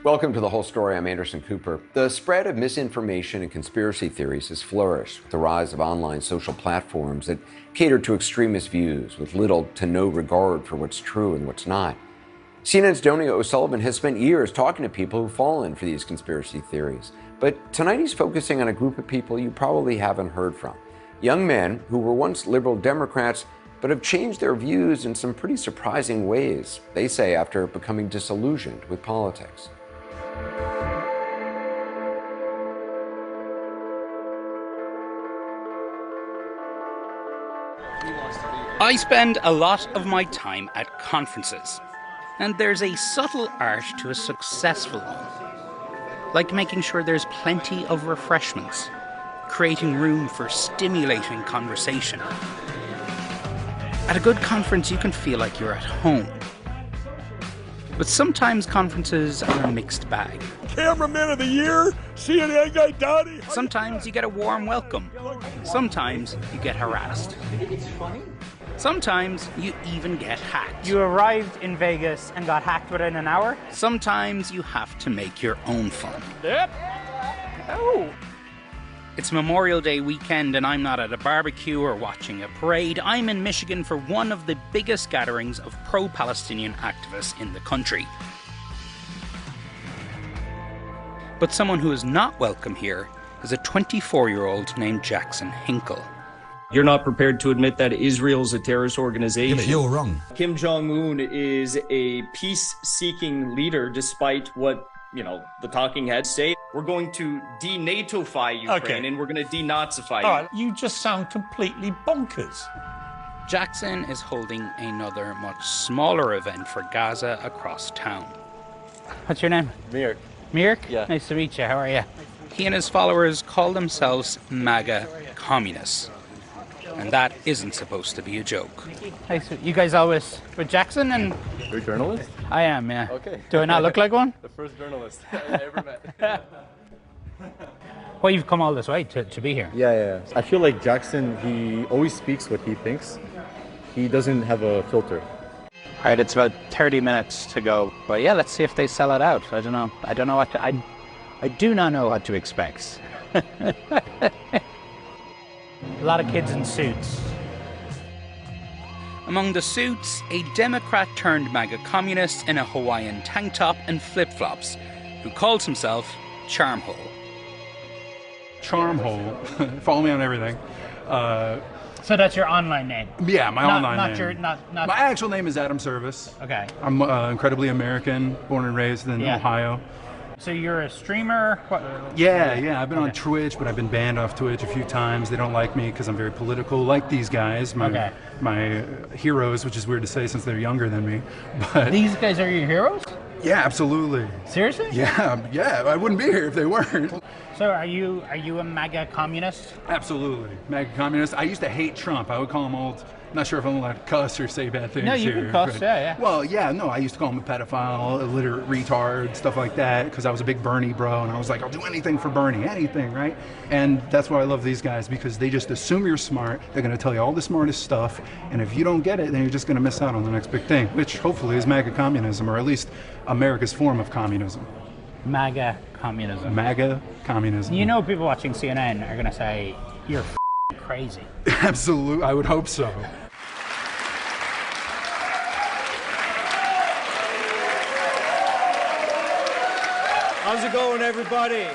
Welcome to The Whole Story. I'm Anderson Cooper. The spread of misinformation and conspiracy theories has flourished with the rise of online social platforms that cater to extremist views with little to no regard for what's true and what's not. CNN's Donia O'Sullivan has spent years talking to people who've fallen for these conspiracy theories. But tonight he's focusing on a group of people you probably haven't heard from. Young men who were once liberal Democrats but have changed their views in some pretty surprising ways, they say, after becoming disillusioned with politics. I spend a lot of my time at conferences, and there's a subtle art to a successful one, like making sure there's plenty of refreshments, creating room for stimulating conversation. At a good conference, you can feel like you're at home. But sometimes conferences are a mixed bag. Cameraman of the year, CNN guy Donnie. Sometimes you get a warm welcome. Sometimes you get harassed. Sometimes you even get hacked. You arrived in Vegas and got hacked within an hour? Sometimes you have to make your own fun. Yep. Oh. It's Memorial Day weekend and I'm not at a barbecue or watching a parade. I'm in Michigan for one of the biggest gatherings of pro-Palestinian activists in the country. But someone who is not welcome here is a 24-year-old named Jackson Hinkle. You're not prepared to admit that Israel's a terrorist organization. Yeah, but you're wrong. Kim Jong-un is a peace-seeking leader, despite what, the talking heads say. We're going to de-NATOfy Ukraine, and we're going to de-Nazify you. All right, you just sound completely bonkers. Jackson is holding another much smaller event for Gaza across town. What's your name? Mirk. Mirk? Yeah. Nice to meet you. How are you? He and his followers call themselves Maga communists. And that isn't supposed to be a joke. Hey, so you guys always with Jackson and... You're a journalist? I am, yeah. Okay. Do I not look like one? The first journalist I ever met. Well, you've come all this way to be here. Yeah. I feel like Jackson, he always speaks what he thinks. He doesn't have a filter. All right, it's about 30 minutes to go. But yeah, let's see if they sell it out. I don't know what to... I do not know what to expect. A lot of kids in suits. Among the suits, a Democrat-turned-MAGA communist in a Hawaiian tank top and flip-flops, who calls himself Charmhole. Charmhole. Follow me on everything. So that's your online name? Yeah, my online name. Not my actual name is Adam Service. Okay. I'm incredibly American, born and raised in Ohio. So you're a streamer? What? Yeah. I've been on Twitch, but I've been banned off Twitch a few times. They don't like me because I'm very political, like these guys, my heroes, which is weird to say since they're younger than me. But these guys are your heroes? Yeah, absolutely. Seriously? Yeah. I wouldn't be here if they weren't. So are you a MAGA communist? Absolutely, MAGA communist. I used to hate Trump. I would call him old. I'm not sure if I'm allowed to cuss or say bad things. No, you can cuss, yeah. Well, I used to call him a pedophile, illiterate retard, stuff like that, because I was a big Bernie bro, and I was like, I'll do anything for Bernie, anything, right? And that's why I love these guys, because they just assume you're smart, they're going to tell you all the smartest stuff, and if you don't get it, then you're just going to miss out on the next big thing, which hopefully is MAGA communism, or at least America's form of communism. MAGA communism. MAGA communism. You know, people watching CNN are going to say, you're crazy. Absolutely, I would hope so. How's it going, everybody?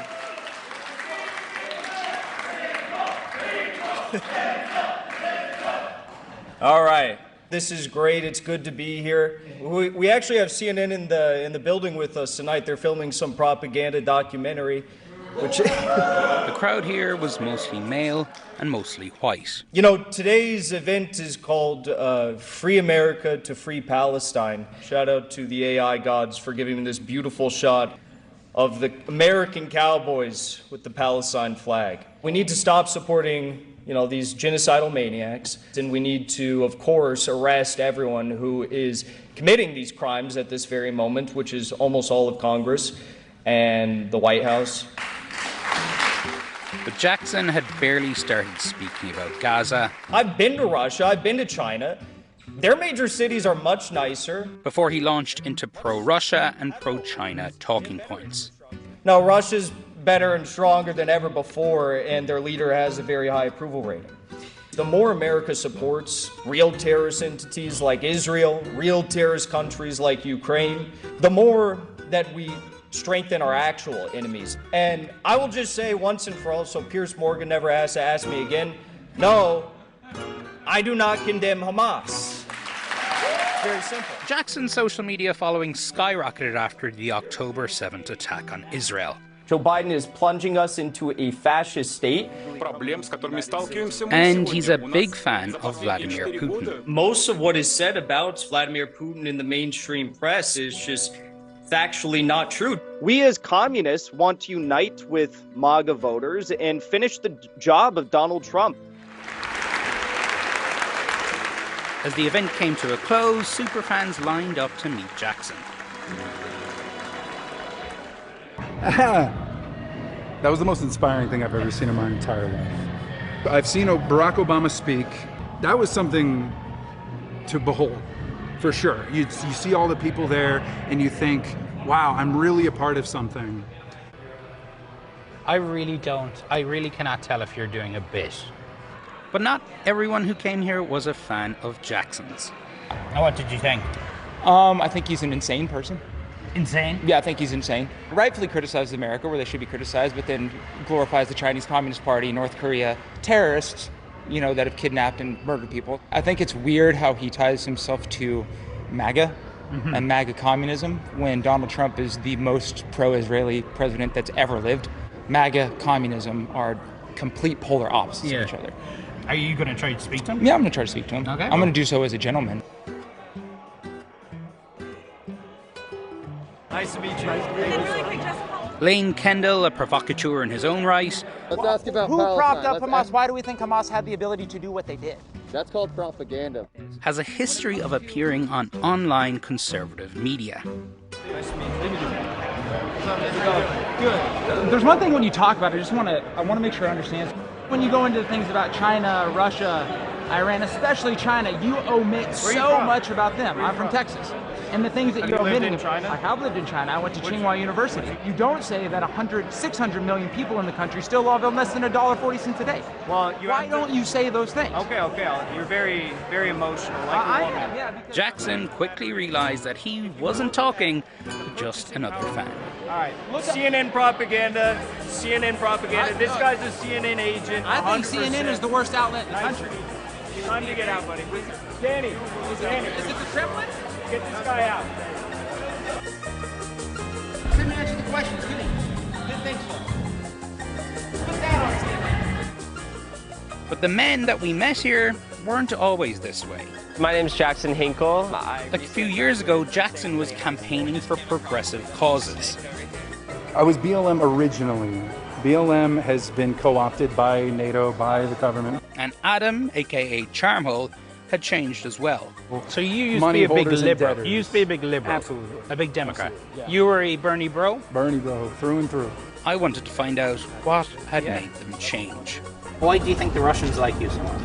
All right. This is great. It's good to be here. We actually have CNN in the building with us tonight. They're filming some propaganda documentary, which the crowd here was mostly male and mostly white. Today's event is called Free America to Free Palestine. Shout out to the AI gods for giving me this beautiful shot of the American cowboys with the Palestine flag. We need to stop supporting these genocidal maniacs, and we need to, of course, arrest everyone who is committing these crimes at this very moment, which is almost all of Congress and the White House. But Jackson had barely started speaking about Gaza. I've been to Russia, I've been to China. Their major cities are much nicer. Before he launched into pro-Russia and pro-China talking points. Now, Russia's better and stronger than ever before, and their leader has a very high approval rating. The more America supports real terrorist entities like Israel, real terrorist countries like Ukraine, the more that we strengthen our actual enemies. And I will just say once and for all, so Piers Morgan never has to ask me again, no, I do not condemn Hamas. Very simple. Jackson's social media following skyrocketed after the October 7th attack on Israel. Joe Biden is plunging us into a fascist state. And he's a big fan of Vladimir Putin. Most of what is said about Vladimir Putin in the mainstream press is just factually not true. We as communists want to unite with Maga voters and finish the job of Donald Trump. As the event came to a close, superfans lined up to meet Jackson. That was the most inspiring thing I've ever seen in my entire life. I've seen Barack Obama speak. That was something to behold, for sure. You see all the people there and you think, wow, I'm really a part of something. I really cannot tell if you're doing a bit. But not everyone who came here was a fan of Jackson's. Now, what did you think? I think he's an insane person. Insane? Yeah, I think he's insane. Rightfully criticizes America where they should be criticized, but then glorifies the Chinese Communist Party, North Korea, terrorists, you know, that have kidnapped and murdered people. I think it's weird how he ties himself to Maga and Maga communism when Donald Trump is the most pro-Israeli president that's ever lived. Maga communism are complete polar opposites of each other. Are you going to try to speak to him? Yeah, I'm going to try to speak to him. Okay. I'm going to do so as a gentleman. Nice to meet you. Lane Kendall, a provocateur in his own right. Let's ask about Who propped up Hamas? Why do we think Hamas had the ability to do what they did? That's called propaganda. Has a history of appearing on online conservative media. There's one thing when you talk about it, I want to make sure I understand. When you go into things about China, Russia, Iran, especially China, you omit so much about them. I'm from Texas. And the things that you're omitting, I have lived in China. I went to Tsinghua University. You don't say that 600 million people in the country still live on less than $1.40 a day. Well, why don't you say those things? Okay. You're very, very emotional, like a woman. Yeah, Jackson quickly realized that he wasn't talking to just another fan. All right, CNN propaganda. This guy's a CNN agent. I think CNN is the worst outlet in the country. Time to get out, buddy. Danny. Is it the Kremlin? Get this guy out. Couldn't answer the questions, could he? Didn't think so. Put that on CNN. But the men that we met here weren't always this way. My name's Jackson Hinkle. Like a few years ago, Jackson was campaigning for progressive causes. I was BLM originally. BLM has been co-opted by NATO, by the government. And Adam, aka Charmhole, had changed as well. So you used to be a big liberal. You used to be a big liberal. Absolutely. A big Democrat. Yeah. You were a Bernie bro? Bernie bro, through and through. I wanted to find out what had made them change. Why do you think the Russians like you so much?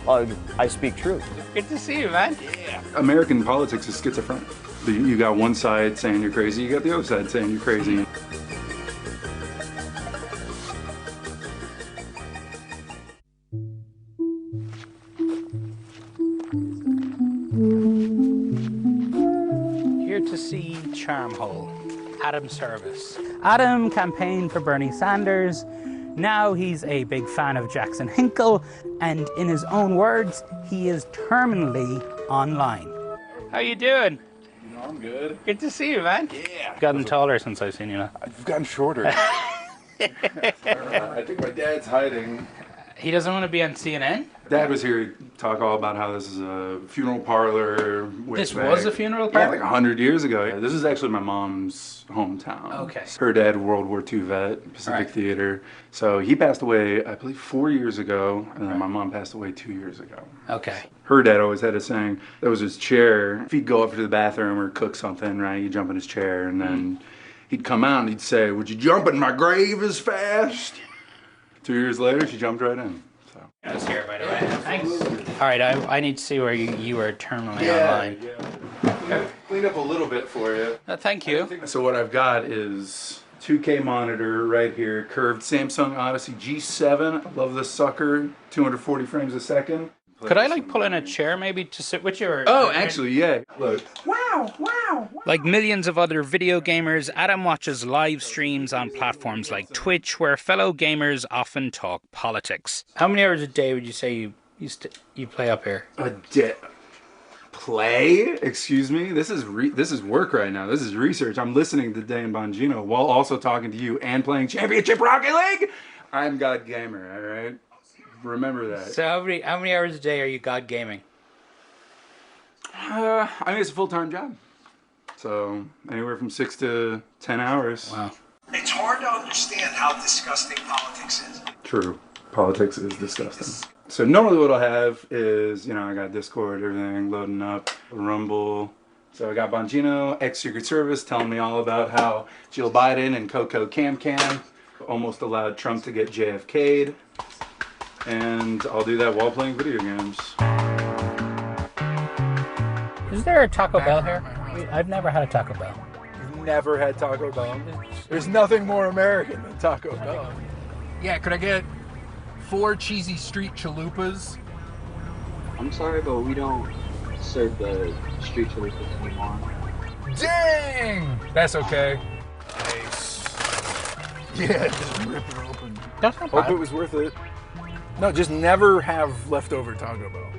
Well, I speak truth. Good to see you, man. Yeah. American politics is schizophrenic. You got one side saying you're crazy, you got the other side saying you're crazy. Here to see Charmhole, Adam Service. Adam campaigned for Bernie Sanders. Now he's a big fan of Jackson Hinkle, and in his own words, he is terminally online. How you doing? I'm good. Good to see you, man. Yeah. Gotten taller since I've seen you now. I've gotten shorter. I think my dad's hiding. He doesn't want to be on CNN? Dad was here to talk all about how this is a funeral parlor. This was a funeral parlor? Yeah, like 100 years ago. This is actually my mom's hometown. Okay. Her dad, World War II vet, Pacific Theater. So he passed away, I believe, 4 years ago, and then my mom passed away 2 years ago. Okay. Her dad always had a saying, that was his chair. If he'd go up to the bathroom or cook something, right, he'd jump in his chair, and then he'd come out and he'd say, "Would you jump in my grave as fast?" 2 years later, she jumped right in. So. Just here, by the way. Thanks. All right, I need to see where you are terminally online. I've cleaned up a little bit for you. Thank you. So what I've got is 2K monitor right here, curved Samsung Odyssey G7. Love this sucker, 240 frames a second. Could I like pull in a chair maybe to sit with you? Or, oh, actually, yeah. Look. Wow. Like millions of other video gamers, Adam watches live streams on platforms like Twitch, where fellow gamers often talk politics. How many hours a day would you say you play up here? A day. Play? Excuse me? This is work right now. This is research. I'm listening to Dan Bongino while also talking to you and playing Championship Rocket League. I'm God Gamer, all right? Remember that. So how many hours a day are you God gaming? I mean, it's a full-time job. So anywhere from 6 to 10 hours. Wow. It's hard to understand how disgusting politics is. True. Politics is disgusting. So normally what I'll have is, I got Discord, everything loading up, Rumble. So I got Bongino, ex-Secret Service, telling me all about how Jill Biden and Coco Cam almost allowed Trump to get JFK'd. And I'll do that while playing video games. Is there a Taco Bell here? I've never had a Taco Bell. You've never had Taco Bell? There's nothing more American than Taco Bell. Yeah, could I get 4 cheesy street chalupas? I'm sorry, but we don't serve the street chalupas anymore. Dang! That's okay. Nice. Yeah, just rip it open. That's not bad. Hope it was worth it. No, just never have leftover Taco Bell.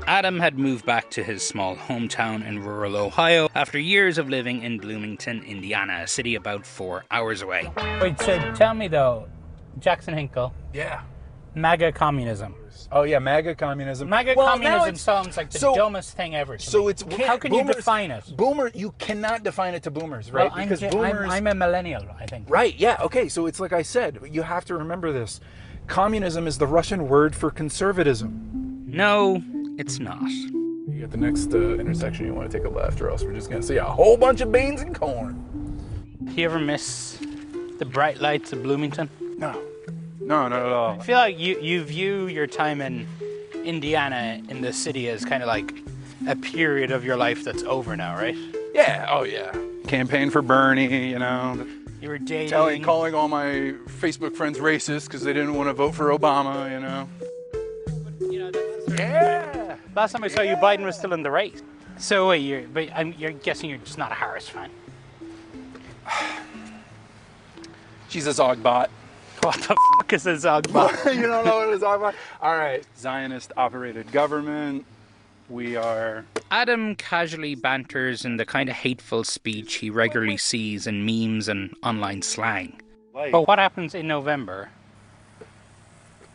Adam had moved back to his small hometown in rural Ohio after years of living in Bloomington, Indiana, a city about 4 hours away. Wait, so tell me though, Jackson Hinkle. Yeah. MAGA communism. Oh yeah, MAGA communism. MAGA communism sounds like the dumbest thing ever. So it's how can you define it? You cannot define it to boomers, right? Well, because boomers. I'm a millennial, I think. Right. Yeah. Okay. So it's like I said. You have to remember this. Communism is the Russian word for conservatism. No, it's not. You get the next intersection, you want to take a left, or else we're just going to see a whole bunch of beans and corn. Do you ever miss the bright lights of Bloomington? No. No, not at all. I feel like you view your time in Indiana in the city as kind of like a period of your life that's over now, right? Yeah. Oh, yeah. Campaign for Bernie, You were dating. Calling all my Facebook friends racist because they didn't want to vote for Obama, Yeah. Last time I saw you, Biden was still in the race. So wait, you're guessing you're just not a Harris fan. She's a Zogbot. What the fuck is a Zogbot? You don't know what a Zogbot? All right. Zionist-operated government. We are... Adam casually banters in the kind of hateful speech he regularly sees in memes and online slang. But what happens in November?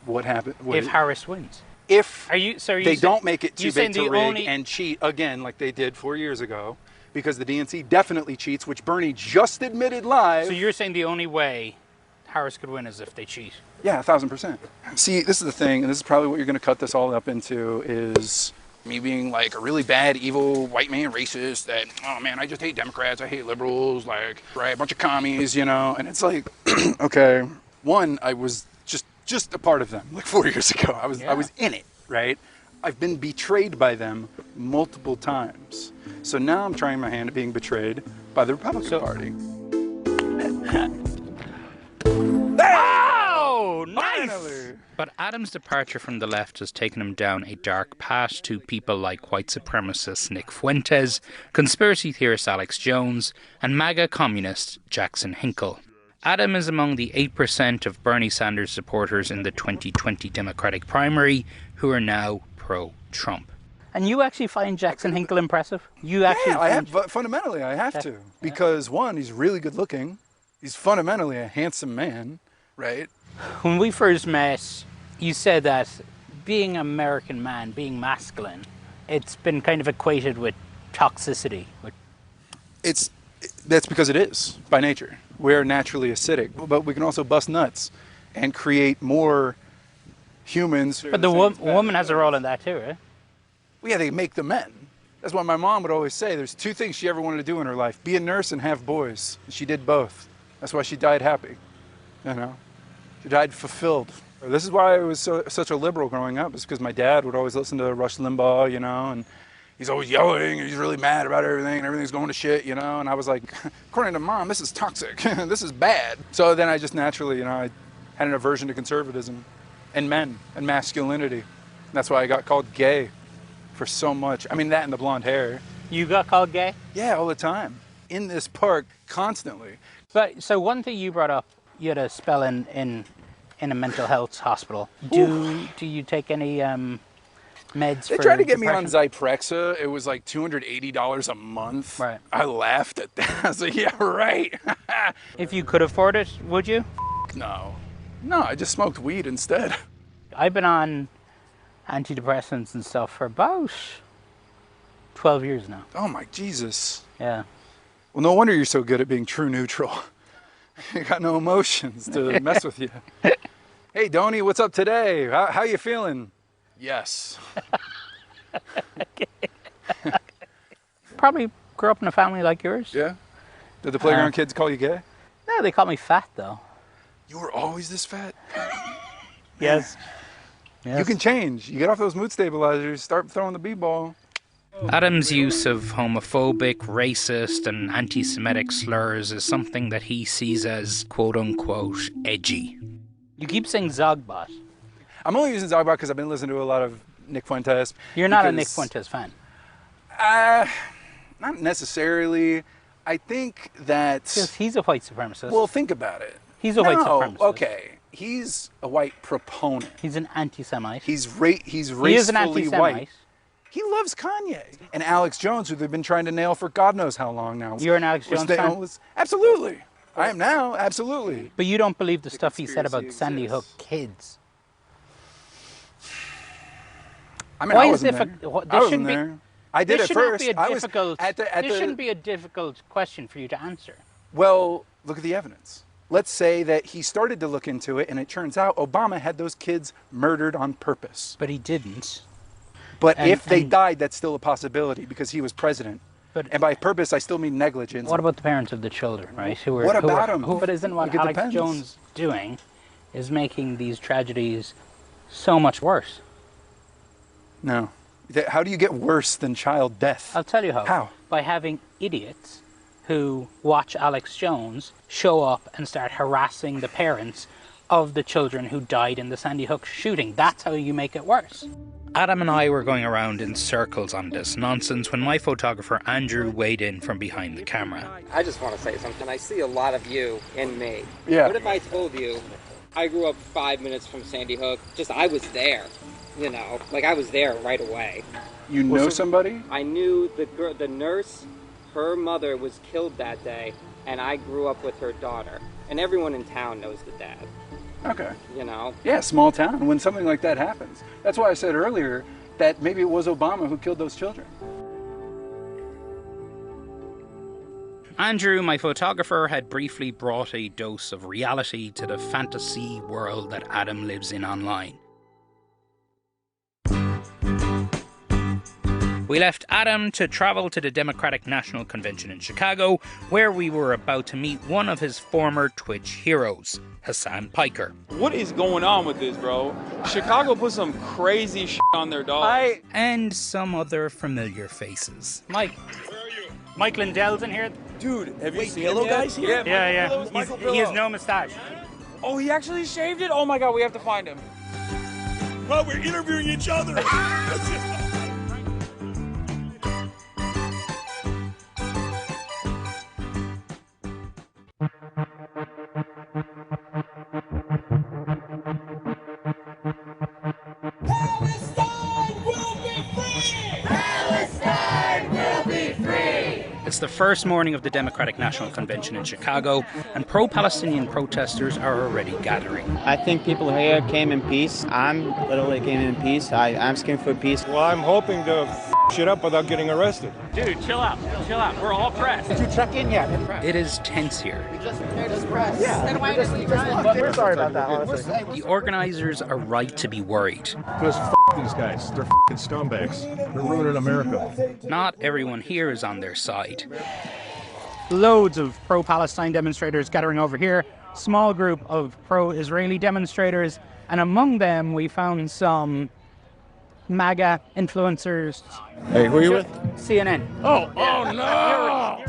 What happens? If Harris wins? If they don't make it too big to rig and cheat again like they did 4 years ago, because the DNC definitely cheats, which Bernie just admitted live. So you're saying the only way Harris could win is if they cheat? Yeah, 1,000%. See, this is the thing, and this is probably what you're going to cut this all up into, is me being like a really bad, evil, white man racist that, oh man, I just hate Democrats, I hate liberals, like, right, a bunch of commies, and it's like, okay, one, I was just a part of them, like 4 years ago. I was in it, right? I've been betrayed by them multiple times. So now I'm trying my hand at being betrayed by the Republican Party. Oh, nice! But Adam's departure from the left has taken him down a dark path to people like white supremacist Nick Fuentes, conspiracy theorist Alex Jones, and MAGA communist Jackson Hinkle. Adam is among the 8% of Bernie Sanders supporters in the 2020 Democratic primary who are now pro-Trump. And you actually find Jackson Hinkle impressive? Fundamentally, I have to. Because one, he's really good looking. He's fundamentally a handsome man, right? When we first met, you said that being an American man, being masculine, it's been kind of equated with toxicity. That's because it is, by nature. We're naturally acidic, but we can also bust nuts and create more humans. But the woman has a role in that too, right? Well, yeah, they make the men. That's what my mom would always say. There's two things she ever wanted to do in her life: be a nurse and have boys. She did both. That's why she died happy. She died fulfilled. This is why I was such a liberal growing up, is because my dad would always listen to Rush Limbaugh, and he's always yelling, and he's really mad about everything, and everything's going to shit, and I was like, according to Mom, this is toxic, this is bad. So then I just naturally, I had an aversion to conservatism and men and masculinity. And that's why I got called gay for so much. I mean, that and the blonde hair. You got called gay? Yeah, all the time. In this park, constantly. But so one thing you brought up, you had a spell in a mental health hospital. Do you take any meds? They tried to get me on Zyprexa. It was like $280 a month. Right. I laughed at that. I was like, yeah, right. If you could afford it, would you? No. No, I just smoked weed instead. I've been on antidepressants and stuff for about 12 years now. Oh my Jesus. Yeah. Well, no wonder you're so good at being true neutral. You got no emotions to mess with you. Hey, Donnie, what's up today? How you feeling? Yes. Probably grew up in a family like yours. Yeah? Did the playground kids call you gay? No, they call me fat, though. You were always this fat? Yes. You can change. You get off those mood stabilizers, start throwing the b-ball. Adam's use of homophobic, racist, and anti-Semitic slurs is something that he sees as quote-unquote edgy. You keep saying Zogbot. I'm only using Zogbot because I've been listening to a lot of Nick Fuentes. You're not a Nick Fuentes fan? Not necessarily. I think that... Because he's a white supremacist. Well, think about it. He's a white supremacist. Okay. He's a white proponent. He's an anti-Semite. He's racefully he is an anti-Semite. White. He loves Kanye. And Alex Jones, who they've been trying to nail for God knows how long now. You're an Alex Jones fan? Absolutely. I am now, absolutely. But you don't believe the stuff he said about Sandy Hook kids? I mean, I wasn't there. I did it first. This shouldn't be a difficult question for you to answer. Well, look at the evidence. Let's say that he started to look into it, and it turns out Obama had those kids murdered on purpose. But he didn't. But if they died, that's still a possibility because he was president. And by purpose, I still mean negligence. What about the parents of the children, right? What about them? But isn't what Alex Jones doing is making these tragedies so much worse? No. How do you get worse than child death? I'll tell you how. How? By having idiots who watch Alex Jones show up and start harassing the parents of the children who died in the Sandy Hook shooting. That's how you make it worse. Adam and I were going around in circles on this nonsense when my photographer Andrew weighed in from behind the camera. I just want to say something. I see a lot of you in me. Yeah. What if I told you I grew up 5 minutes from Sandy Hook? I was there, I was there right away. You know somebody? I knew the nurse, her mother was killed that day, and I grew up with her daughter. And everyone in town knows the dad. Okay. Yeah, small town, when something like that happens. That's why I said earlier that maybe it was Obama who killed those children. Andrew, my photographer, had briefly brought a dose of reality to the fantasy world that Adam lives in online. We left Adam to travel to the Democratic National Convention in Chicago, where we were about to meet one of his former Twitch heroes, Hassan Piker. What is going on with this, bro? Chicago put some crazy shit on their dogs. And some other familiar faces. Mike. Where are you? Mike Lindell's in here. Dude, have you seen Pillow him yet? guy's here? Yeah. He has no mustache. Oh, he actually shaved it? Oh my god, we have to find him. Well, we're interviewing each other. It's the first morning of the Democratic National Convention in Chicago, and pro-Palestinian protesters are already gathering. I think people here came in peace. I'm literally came in peace. I'm asking for peace. Well, I'm hoping to shit up without getting arrested. Dude, chill out. Chill out. We're all pressed. Did you check in yet? It is tense here. We just prepared this press. Yeah. Then why we're sorry about that, honestly. The organizers are right to be worried. Because these guys. They're scumbags. They're ruining America. Not everyone here is on their side. Loads of pro-Palestine demonstrators gathering over here. Small group of pro-Israeli demonstrators. And among them, we found some Maga influencers. Hey, who are you with? CNN. Oh no!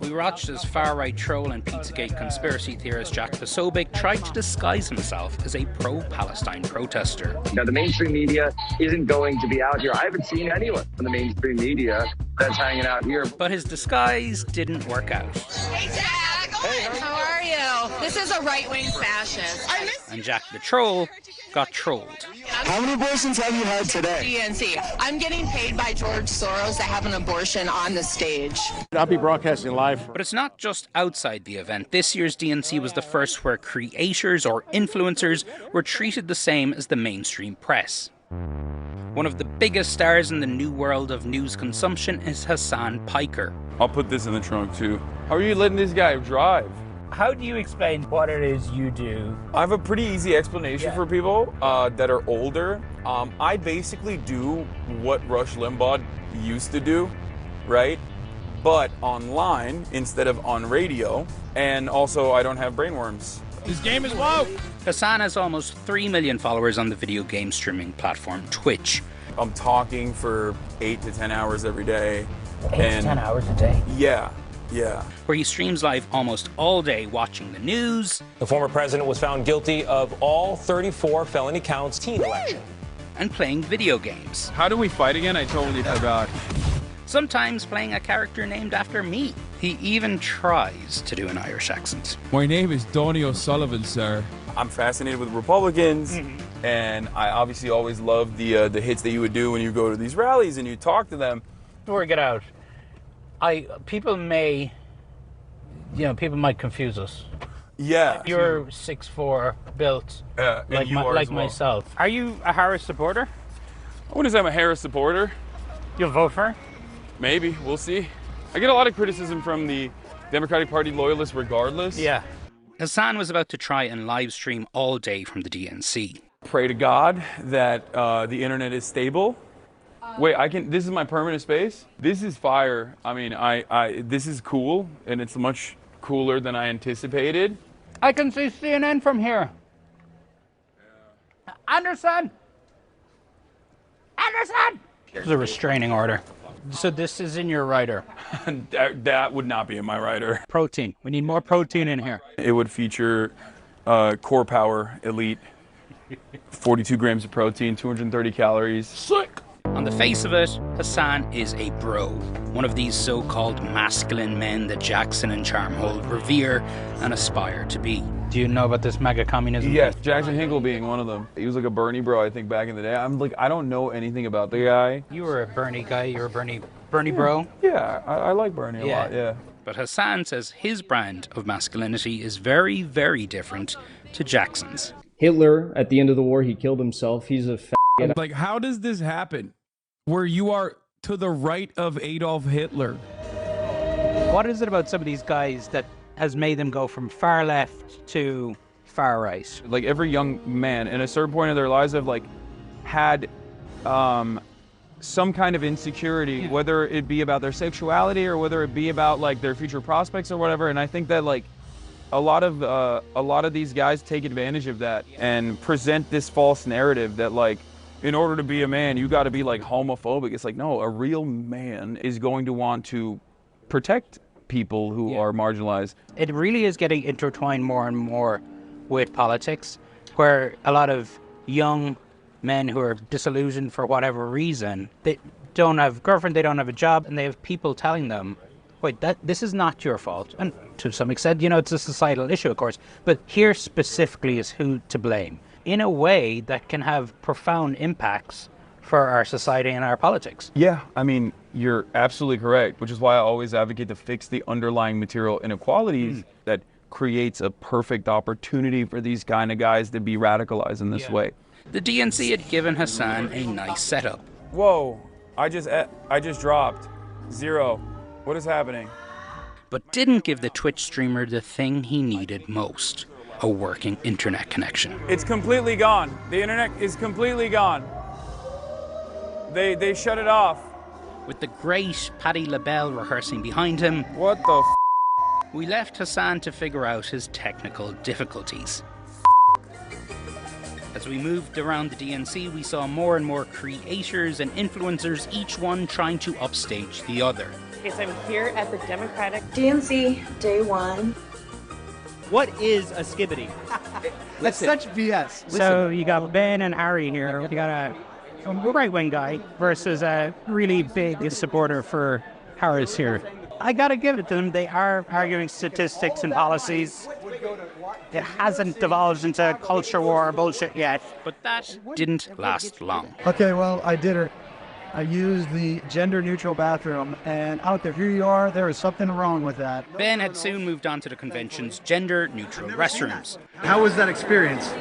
We watched as far-right troll and Pizzagate conspiracy theorist Jack Posobiec tried to disguise himself as a pro-Palestine protester. Now, the mainstream media isn't going to be out here. I haven't seen anyone from the mainstream media that's hanging out here. But his disguise didn't work out. Hey, Jack! How are you? This is a right-wing fascist. And Jack the Troll got trolled. How many abortions have you had today? DNC. I'm getting paid by George Soros to have an abortion on the stage. I'll be broadcasting live. But it's not just outside the event. This year's DNC was the first where creators or influencers were treated the same as the mainstream press. One of the biggest stars in the new world of news consumption is Hassan Piker. I'll put this in the trunk too. How are you letting this guy drive? How do you explain what it is you do? I have a pretty easy explanation for people that are older. I basically do what Rush Limbaugh used to do, right? But online instead of on radio, and also I don't have brainworms. This game is woke. Hassan has almost 3 million followers on the video game streaming platform Twitch. I'm talking for 8 to 10 hours every day. 8 to 10 hours a day? Yeah. Where he streams live almost all day watching the news. The former president was found guilty of all 34 felony counts teen election. And playing video games. How do we fight again? I totally forgot. Sometimes playing a character named after me. He even tries to do an Irish accent. My name is Donny O'Sullivan, sir. I'm fascinated with Republicans, and I obviously always love the hits that you would do when you go to these rallies and you talk to them. Before we get out, people might confuse us. Yeah. You're 6'4", built like well. myself. Are you a Harris supporter? I wouldn't say I'm a Harris supporter. You'll vote for her? Maybe. We'll see. I get a lot of criticism from the Democratic Party loyalists regardless. Yeah. Hassan was about to try and live stream all day from the DNC. Pray to God that the internet is stable. Wait, this is my permanent space? This is fire. I mean, this is cool, and it's much cooler than I anticipated. I can see CNN from here. Anderson! There's a restraining order. So this is in your rider. That would not be in my rider. Protein. We need more protein in here. It would feature Core Power Elite, 42 grams of protein, 230 calories. Sick! On the face of it, Hassan is a bro. One of these so-called masculine men that Jackson and Charmhold revere and aspire to be. Do you know about this Maga communism? Yes, Jackson Hinkle being one of them. He was like a Bernie bro, I think, back in the day. I'm like, I don't know anything about the guy. You were a Bernie guy. You were a Bernie bro. Yeah, I like Bernie a lot. Yeah. But Hassan says his brand of masculinity is very, very different to Jackson's. Hitler, at the end of the war, he killed himself. He's a faggot. Like, how does this happen? Where you are to the right of Adolf Hitler? What is it about some of these guys that has made them go from far left to far right? Like every young man at a certain point in their lives have like had some kind of insecurity, whether it be about their sexuality or whether it be about like their future prospects or whatever. And I think that like a lot of these guys take advantage of that and present this false narrative that like, in order to be a man, you got to be like homophobic. It's like, no, a real man is going to want to protect people who are marginalized. It really is getting intertwined more and more with politics, where a lot of young men who are disillusioned for whatever reason, they don't have a girlfriend, they don't have a job, and they have people telling them, wait, this is not your fault. And to some extent, it's a societal issue, of course, but here specifically is who to blame, in a way that can have profound impacts for our society and our politics. Yeah, I mean, you're absolutely correct, which is why I always advocate to fix the underlying material inequalities that creates a perfect opportunity for these kind of guys to be radicalized in this way. The DNC had given Hassan a nice setup. Whoa, I just dropped 0. What is happening? But didn't give the Twitch streamer the thing he needed most, a working internet connection. It's completely gone. The internet is completely gone. They shut it off. With the great Paddy LaBelle rehearsing behind him, what the we left Hassan to figure out his technical difficulties. As we moved around the DNC, we saw more and more creators and influencers, each one trying to upstage the other. Okay, so I'm here at the Democratic DNC, day one. What is a skibbity? That's such BS. So you got Ben and Ari here. You got a right-wing guy versus a really big supporter for Harris here. I gotta give it to them. They are arguing statistics and policies. It hasn't divulged into culture war bullshit yet. But that didn't last long. Okay, well, I did it. I used the gender-neutral bathroom, and out there, here you are, there is something wrong with that. Ben had soon moved on to the convention's gender-neutral restrooms. How was that experience?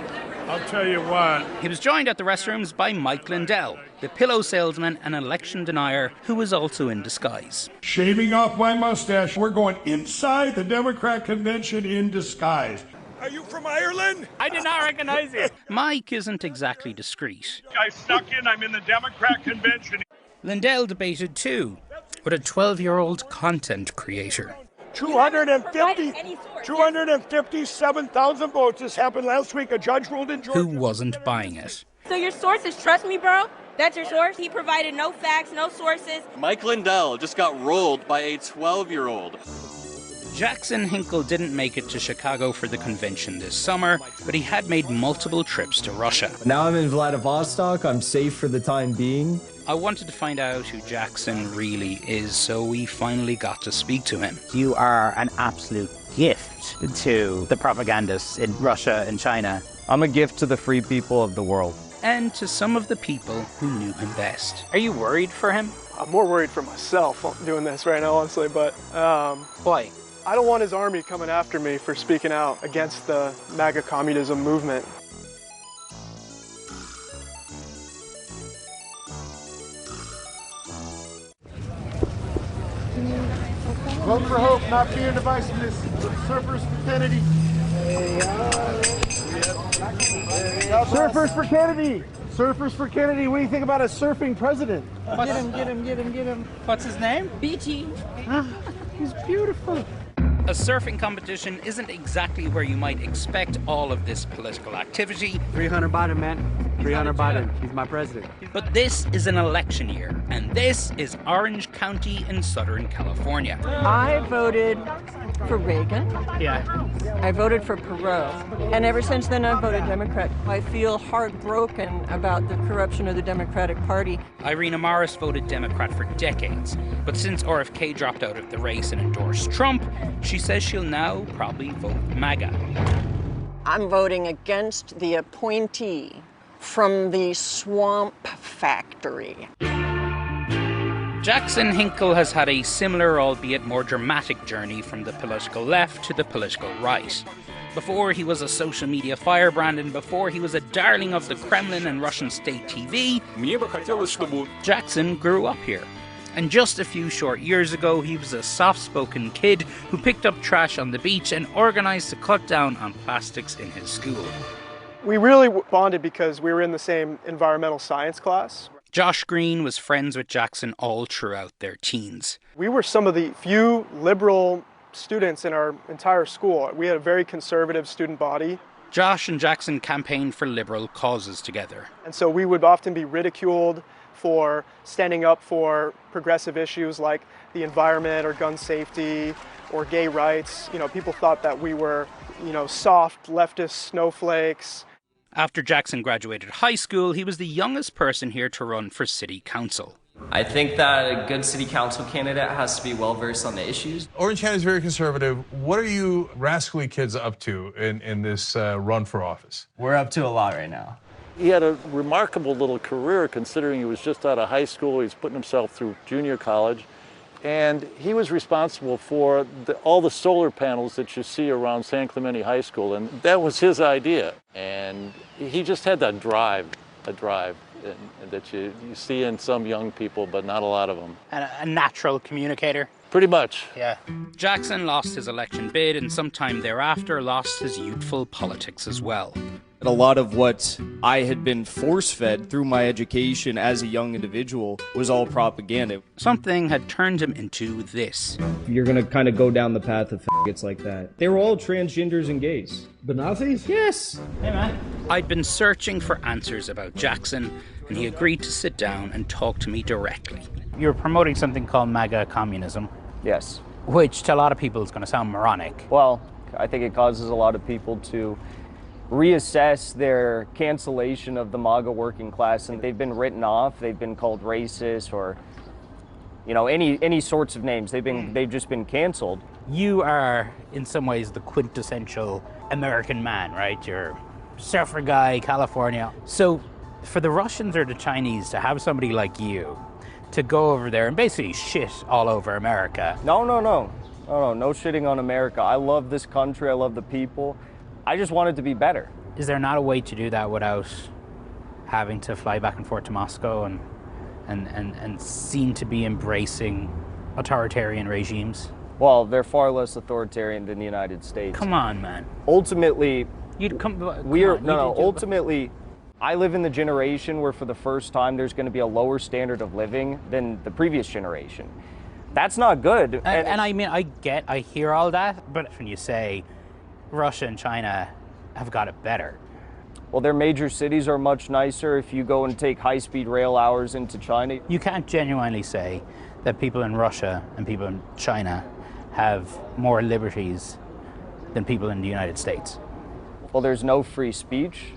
I'll tell you what. He was joined at the restrooms by Mike Lindell, the pillow salesman and election denier who was also in disguise. Shaving off my mustache, we're going inside the Democrat convention in disguise. Are you from Ireland? I did not recognize you. Mike isn't exactly discreet. I snuck in, I'm in the Democrat convention. Lindell debated too, with a 12-year-old content creator. 257,000 votes. This happened last week. A judge ruled in Georgia. Who wasn't buying it. So your sources trust me, bro? That's your source? He provided no facts, no sources. Mike Lindell just got rolled by a 12-year-old. Jackson Hinkle didn't make it to Chicago for the convention this summer, but he had made multiple trips to Russia. Now I'm in Vladivostok. I'm safe for the time being. I wanted to find out who Jackson really is, so we finally got to speak to him. You are an absolute gift to the propagandists in Russia and China. I'm a gift to the free people of the world. And to some of the people who knew him best. Are you worried for him? I'm more worried for myself doing this right now, honestly, but... Why? I don't want his army coming after me for speaking out against the Maga communism movement. Vote for hope, not fear and divisiveness. Surfers for Kennedy. Surfers for Kennedy. Surfers for Kennedy. What do you think about a surfing president? Get him. What's his name? BG. He's beautiful. A surfing competition isn't exactly where you might expect all of this political activity. 300 Biden, man. 300 Biden. He's my president. But this is an election year, and this is Orange County in Southern California. I voted for Reagan. Yeah. I voted for Perot. And ever since then, I've voted Democrat. I feel heartbroken about the corruption of the Democratic Party. Irina Morris voted Democrat for decades, but since RFK dropped out of the race and endorsed Trump, she says she'll now probably vote MAGA. I'm voting against the appointee from the swamp factory. Jackson Hinkle has had a similar, albeit more dramatic journey from the political left to the political right. Before he was a social media firebrand and before he was a darling of the Kremlin and Russian state TV, Jackson grew up here. And just a few short years ago, he was a soft-spoken kid who picked up trash on the beach and organised to cut down on plastics in his school. We really bonded because we were in the same environmental science class. Josh Green was friends with Jackson all throughout their teens. We were some of the few liberal students in our entire school. We had a very conservative student body. Josh and Jackson campaigned for liberal causes together. And so we would often be ridiculed for standing up for progressive issues like the environment or gun safety or gay rights. You know, people thought that we were, soft leftist snowflakes. After Jackson graduated high school, he was the youngest person here to run for city council. I think that a good city council candidate has to be well-versed on the issues. Orange County is very conservative. What are you rascally kids up to in this run for office? We're up to a lot right now. He had a remarkable little career considering he was just out of high school. He's putting himself through junior college. And he was responsible for all the solar panels that you see around San Clemente High School. And that was his idea. And he just had that drive, that you see in some young people, but not a lot of them. A natural communicator. Pretty much. Yeah. Jackson lost his election bid and sometime thereafter lost his youthful politics as well. A lot of what I had been force-fed through my education as a young individual was all propaganda. Something had turned him into this. You're gonna kind of go down the path of faggots like that. They were all transgenders and gays. The Nazis? Yes. Hey, man. I'd been searching for answers about Jackson, and he agreed to sit down and talk to me directly. You're promoting something called Maga communism. Yes. Which to a lot of people is going to sound moronic. Well, I think it causes a lot of people to reassess their cancellation of the Maga working class, and they've been written off, they've been called racist, or any sorts of names. They've just been canceled. You are in some ways the quintessential American man, right? You're surfer guy, California. So for the Russians or the Chinese to have somebody like you to go over there and basically shit all over America. No shitting on America. I love this country, I love the people. I just want it to be better. Is there not a way to do that without having to fly back and forth to Moscow and seem to be embracing authoritarian regimes? Well, they're far less authoritarian than the United States. Come on, man. Ultimately, ultimately, I live in the generation where for the first time there's going to be a lower standard of living than the previous generation. That's not good. And I mean, I hear all that, but when you say Russia and China have got it better. Well, their major cities are much nicer. If you go and take high-speed rail hours into China. You can't genuinely say that people in Russia and people in China have more liberties than people in the United States. Well, there's no free speech.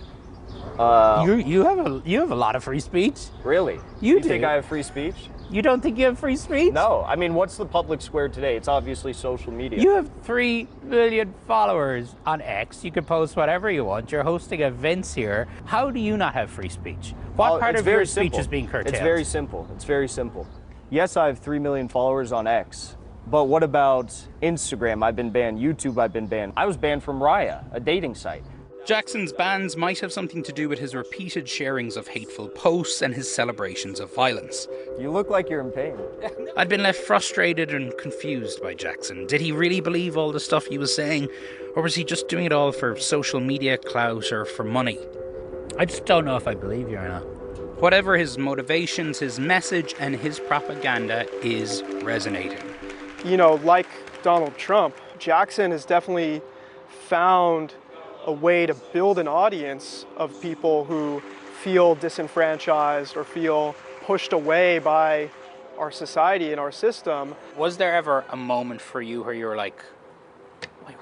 You have a lot of free speech. Really? You think I have free speech? You don't think you have free speech? No. I mean, what's the public square today? It's obviously social media. You have 3 million followers on X. You can post whatever you want. You're hosting events here. How do you not have free speech? What part of your speech is being curtailed? It's very simple. It's very simple. Yes, I have 3 million followers on X. But what about Instagram? I've been banned. YouTube, I've been banned. I was banned from Raya, a dating site. Jackson's bans might have something to do with his repeated sharings of hateful posts and his celebrations of violence. You look like you're in pain. I'd been left frustrated and confused by Jackson. Did he really believe all the stuff he was saying, or was he just doing it all for social media clout or for money? I just don't know if I believe you or not. Whatever his motivations, his message and his propaganda is resonating. Like Donald Trump, Jackson has definitely found a way to build an audience of people who feel disenfranchised or feel pushed away by our society and our system. Was there ever a moment for you where you were like,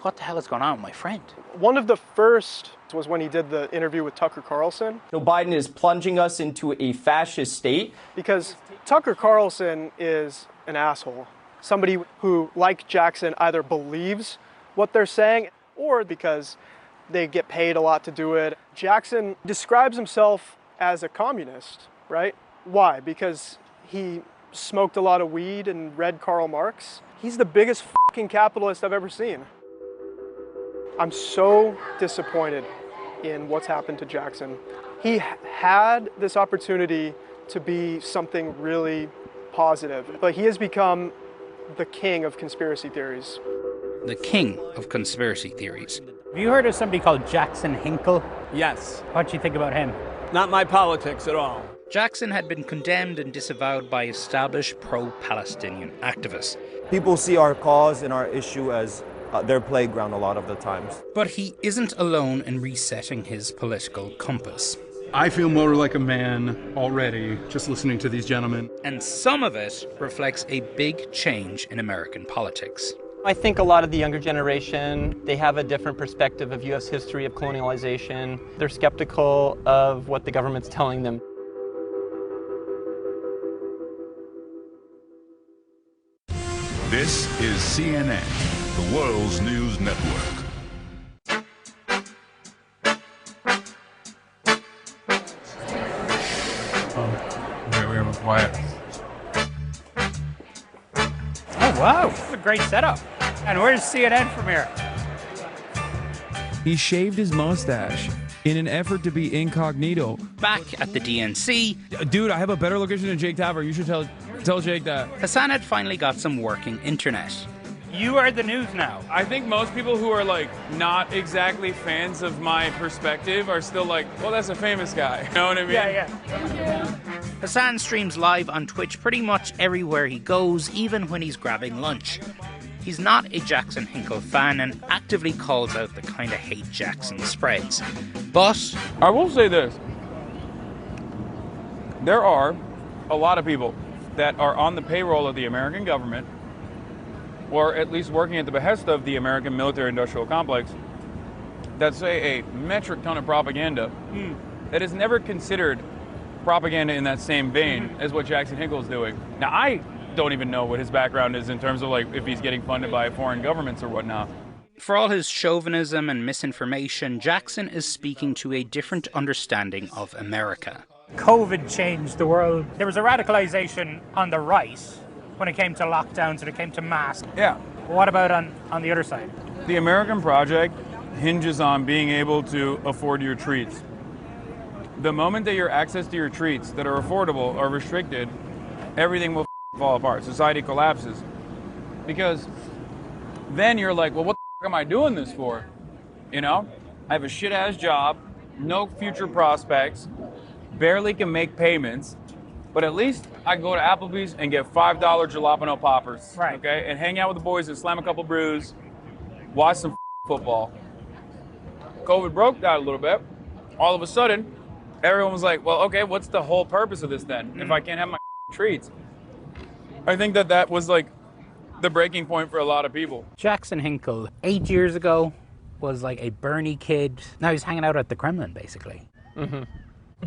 what the hell is going on with my friend? One of the first was when he did the interview with Tucker Carlson. Biden is plunging us into a fascist state. Because Tucker Carlson is an asshole. Somebody who, like Jackson, either believes what they're saying or because they get paid a lot to do it. Jackson describes himself as a communist, right? Why? Because he smoked a lot of weed and read Karl Marx. He's the biggest fucking capitalist I've ever seen. I'm so disappointed in what's happened to Jackson. He had this opportunity to be something really positive, but he has become the king of conspiracy theories. The king of conspiracy theories. Have you heard of somebody called Jackson Hinkle? Yes. What do you think about him? Not my politics at all. Jackson had been condemned and disavowed by established pro-Palestinian activists. People see our cause and our issue as their playground a lot of the times. But he isn't alone in resetting his political compass. I feel more like a man already just listening to these gentlemen. And some of it reflects a big change in American politics. I think a lot of the younger generation, they have a different perspective of U.S. history of colonialization. They're skeptical of what the government's telling them. This is CNN, the world's news network. We're quiet. Oh, wow. This is a great setup. And where's CNN from here? He shaved his mustache in an effort to be incognito. Back at the DNC. Dude, I have a better location than Jake Tapper. You should tell Jake that. Hassan had finally got some working internet. You are the news now. I think most people who are not exactly fans of my perspective are still like, well, that's a famous guy. You know what I mean? Yeah. Hassan streams live on Twitch pretty much everywhere he goes, even when he's grabbing lunch. He's not a Jackson Hinkle fan and actively calls out the kind of hate Jackson spreads. But I will say this. There are a lot of people that are on the payroll of the American government, or at least working at the behest of the American military-industrial complex, that say a metric ton of propaganda that is never considered propaganda in that same vein as what Jackson Hinkle is doing. Now, I don't even know what his background is in terms of like if he's getting funded by foreign governments or whatnot. For all his chauvinism and misinformation, Jackson is speaking to a different understanding of America. COVID changed the world. There was a radicalization on the right when it came to lockdowns and it came to masks. Yeah. What about on the other side? The American project hinges on being able to afford your treats. The moment that your access to your treats that are affordable are restricted, everything will fall apart. Society collapses. Because then you're like, well, what the am I doing this for? You know? I have a shit-ass job, no future prospects, barely can make payments, but at least I can go to Applebee's and get $5 jalapeno poppers, right? Okay, and hang out with the boys and slam a couple brews, watch some football. COVID broke that a little bit. All of a sudden, everyone was like, well, okay, what's the whole purpose of this then? If I can't have my treats. I think that was like the breaking point for a lot of people. Jackson Hinkle, 8 years ago, was like a Bernie kid. Now he's hanging out at the Kremlin, basically. Mm-hmm.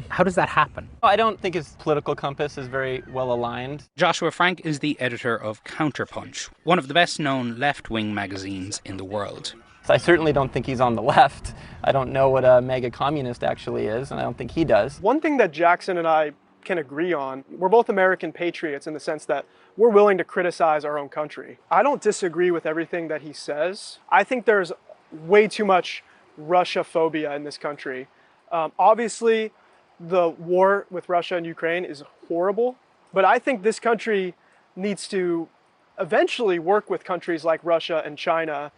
How does that happen? I don't think his political compass is very well aligned. Joshua Frank is the editor of Counterpunch, one of the best-known left-wing magazines in the world. I certainly don't think he's on the left. I don't know what a mega communist actually is, and I don't think he does. One thing that Jackson and I can agree on, we're both American patriots in the sense that we're willing to criticize our own country. I don't disagree with everything that he says. I think there's way too much Russia phobia in this country. Obviously, the war with Russia and Ukraine is horrible, but I think this country needs to eventually work with countries like Russia and China.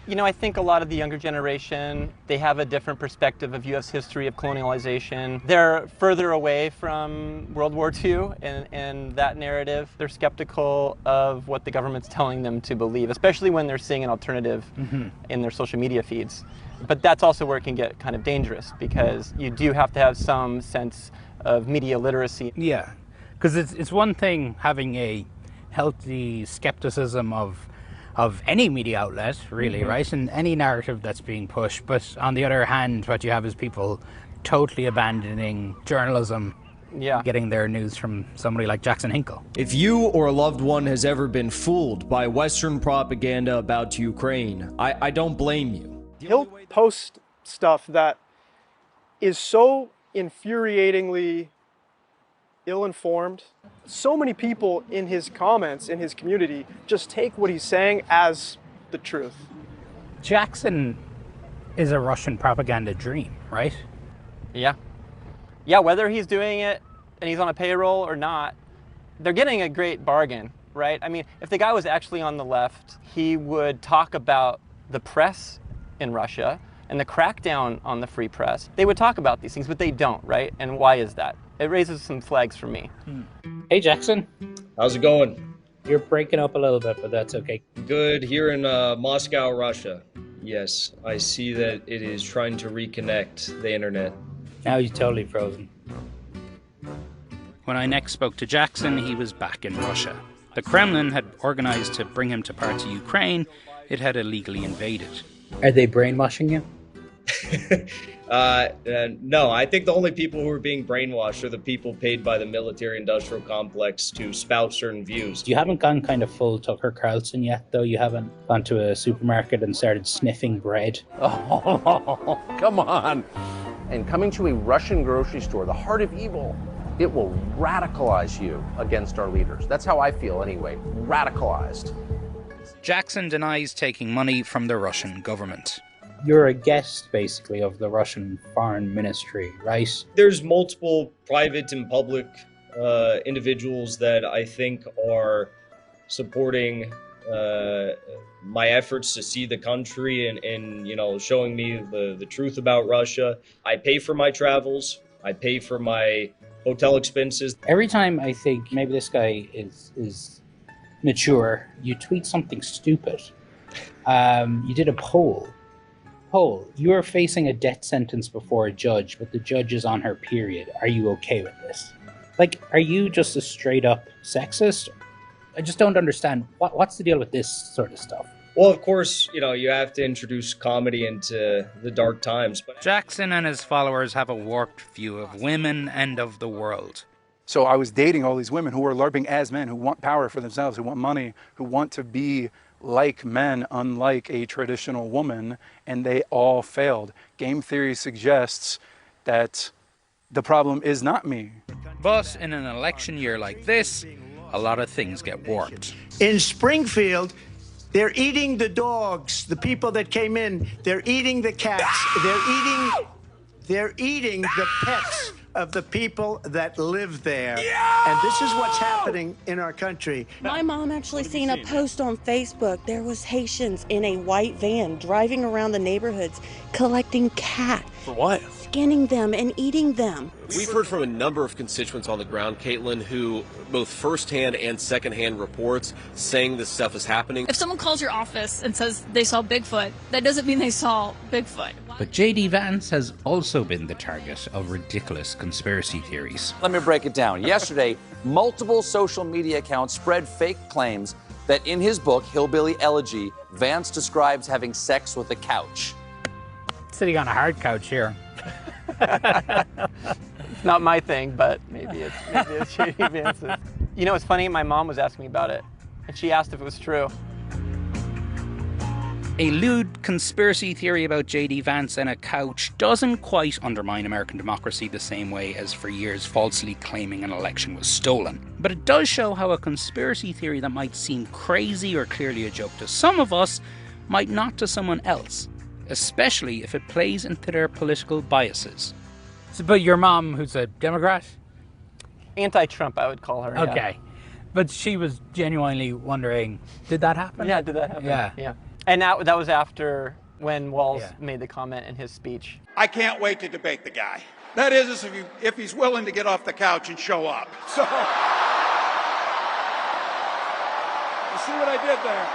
You know, I think a lot of the younger generation, they have a different perspective of U.S. history of colonialization. They're further away from World War II and that narrative. They're skeptical of what the government's telling them to believe, especially when they're seeing an alternative in their social media feeds. But that's also where it can get kind of dangerous, because you do have to have some sense of media literacy. Yeah, because it's one thing having a healthy skepticism of any media outlet, really, right? And any narrative that's being pushed. But on the other hand, what you have is people totally abandoning journalism, getting their news from somebody like Jackson Hinkle. If you or a loved one has ever been fooled by Western propaganda about Ukraine, I don't blame you. He'll post stuff that is so infuriatingly ill-informed. So many people in his comments, in his community, just take what he's saying as the truth. Jackson is a Russian propaganda dream, right? Yeah. Yeah, whether he's doing it and he's on a payroll or not, they're getting a great bargain, right? I mean, if the guy was actually on the left, he would talk about the press in Russia and the crackdown on the free press. They would talk about these things, but they don't, right? And why is that? It raises some flags for me. Hey, Jackson. How's it going? You're breaking up a little bit, but that's okay. Good here in Moscow, Russia. Yes, I see that it is trying to reconnect the internet. Now he's totally frozen. When I next spoke to Jackson, he was back in Russia. The Kremlin had organized to bring him to parts of Ukraine it had illegally invaded. Are they brainwashing you? No, I think the only people who are being brainwashed are the people paid by the military-industrial complex to spout certain views. You haven't gone kind of full Tucker Carlson yet, though? You haven't gone to a supermarket and started sniffing bread? Oh, come on. And coming to a Russian grocery store, the heart of evil, it will radicalize you against our leaders. That's how I feel anyway, radicalized. Jackson denies taking money from the Russian government. You're a guest, basically, of the Russian Foreign Ministry, right? There's multiple private and public individuals that I think are supporting my efforts to see the country and you know, showing me the truth about Russia. I pay for my travels. I pay for my hotel expenses. Every time I think maybe this guy is mature, you tweet something stupid. You did a poll. You are facing a death sentence before a judge, but the judge is on her period. Are you okay with this? Like, are you just a straight up sexist? I just don't understand. What's the deal with this sort of stuff? Well, of course, you have to introduce comedy into the dark times. But Jackson and his followers have a warped view of women and of the world. So I was dating all these women who were LARPing as men, who want power for themselves, who want money, who want to be like men, unlike a traditional woman, and they all failed. Game theory suggests that the problem is not me. But in an election year like this, a lot of things get warped. In Springfield, they're eating the dogs, the people that came in. They're eating the cats. They're eating the pets of the people that live there. And this is what's happening in our country. My mom actually seen a post on Facebook. There was Haitians in a white van driving around the neighborhoods collecting cats. For what? Skinning them and eating them. We've heard from a number of constituents on the ground, Caitlin, who both firsthand and secondhand reports saying this stuff is happening. If someone calls your office and says they saw Bigfoot, that doesn't mean they saw Bigfoot. But J.D. Vance has also been the target of ridiculous conspiracy theories. Let me break it down. Yesterday, multiple social media accounts spread fake claims that in his book, Hillbilly Elegy, Vance describes having sex with a couch. Sitting on a hard couch here. It's not my thing, but maybe it's J.D. Vance's. You know, it's funny, my mom was asking me about it, and she asked if it was true. A lewd conspiracy theory about J.D. Vance and a couch doesn't quite undermine American democracy the same way as for years falsely claiming an election was stolen. But it does show how a conspiracy theory that might seem crazy or clearly a joke to some of us might not to someone else, especially if it plays into their political biases. So, but your mom, who's a Democrat? Anti-Trump, I would call her. Okay. Yeah. But she was genuinely wondering, did that happen? Yeah, did that happen? Yeah. And that was after when Walz made the comment in his speech. I can't wait to debate the guy. That is, if he's willing to get off the couch and show up. So, you see what I did there?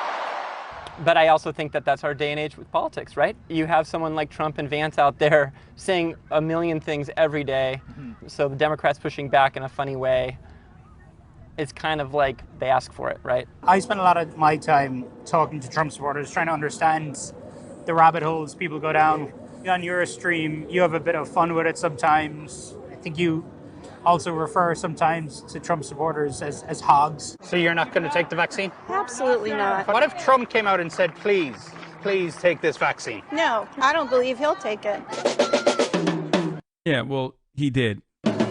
But I also think that that's our day and age with politics, right? You have someone like Trump and Vance out there saying a million things every day. So the Democrats pushing back in a funny way. It's kind of like they ask for it, right? I spend a lot of my time talking to Trump supporters, trying to understand the rabbit holes people go down. On your stream, you have a bit of fun with it sometimes. I think you also refer sometimes to Trump supporters as hogs. So you're not going to take the vaccine? Absolutely not. What if Trump came out and said, please take this vaccine? No, I don't believe he'll take it. Yeah, well, he did,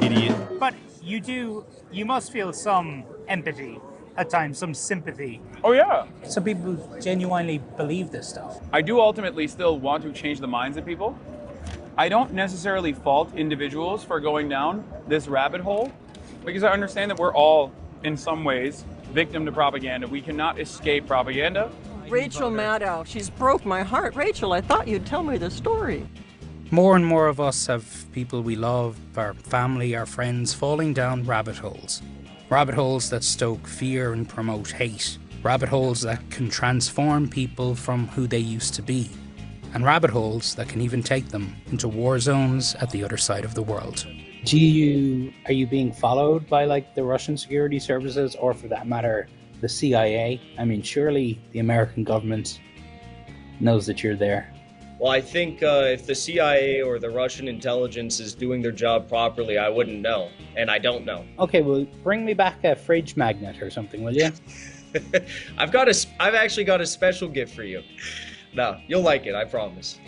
idiot. But you must feel some empathy at times, some sympathy. Oh, yeah. Some people genuinely believe this stuff. I do ultimately still want to change the minds of people. I don't necessarily fault individuals for going down this rabbit hole because I understand that we're all, in some ways, victim to propaganda. We cannot escape propaganda. Rachel Maddow, she's broke my heart. Rachel, I thought you'd tell me the story. More and more of us have people we love, our family, our friends, falling down rabbit holes. Rabbit holes that stoke fear and promote hate. Rabbit holes that can transform people from who they used to be. And rabbit holes that can even take them into war zones at the other side of the world. Are you being followed by like the Russian security services, or for that matter, the CIA? I mean, surely the American government knows that you're there. Well, I think if the CIA or the Russian intelligence is doing their job properly, I wouldn't know, and I don't know. Okay, well, bring me back a fridge magnet or something, will you? I've actually got a special gift for you. No, you'll like it, I promise.